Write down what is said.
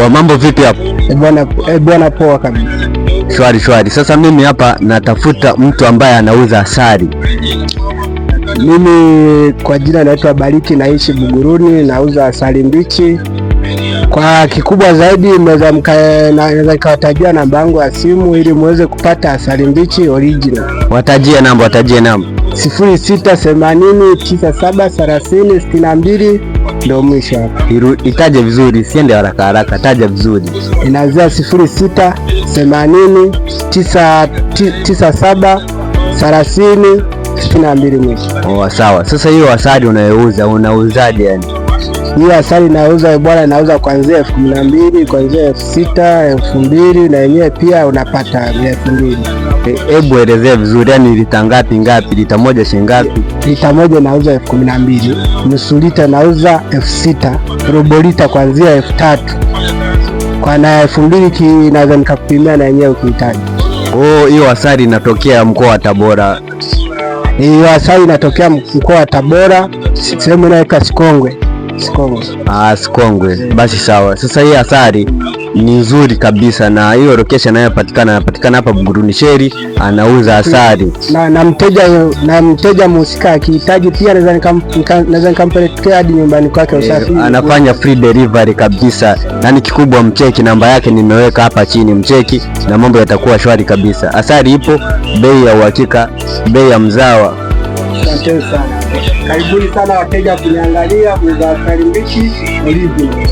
Wa mambo vipi hapo? Bwana poa kabisa. Shwari shwari. Sasa mimi hapa natafuta mtu ambaye anauza asali. Mimi kwa jina naitwa Bariki, naishi Buguruni, nauza asali mbichi. Kwa kikubwa zaidi naweza nikawatajia namba yangu ya simu ili muweze kupata asali mbichi original. Watajie namba. 0680973062 ndio mwisho hapa. Itaje vizuri, siende haraka haraka, taja vizuri. Inaanzia 0680973062 mwisho. Oh, sawa. Sasa hiyo asali unauzaje yani? Hii asali nauza bwana, nauza kuanzia 12,000, kuanzia 6,000, 2,000 na yenyewe pia unapata 2,000. Hebu elezea vizuri, yani lita ngapi? Lita moja shilingi ngapi? Lita moja nauza 12,000, nusu lita nauza 6,000, robo lita kuanzia 3,000. Kwa na 2,000 naweza nikakupimia na yenyewe ukihitaji. Oh, hiyo asali inatokea mkoa wa Tabora. Hiyo asali inatokea mkoa wa Tabora, sehemu inaitwa Sikongwe. Sikongwe. Basi sawa. Sasa hii asali ni nzuri kabisa, na hiyo location anapatikana hapa Buguruni Sheri, anauza asali. Na mteja mhusika akihitaji pia naweza nikampelekea hadi nyumbani kwake usafi. Anafanya free delivery kabisa. Na kikubwa mcheki, namba yake nimeweka hapa chini, mcheki na mambo yatakuwa shwari kabisa. Asali ipo, bei ya uhakika, bei ya mzawa. Asante sana. Karibuni sana wateja kuniangalia, muuza asali mbichi original.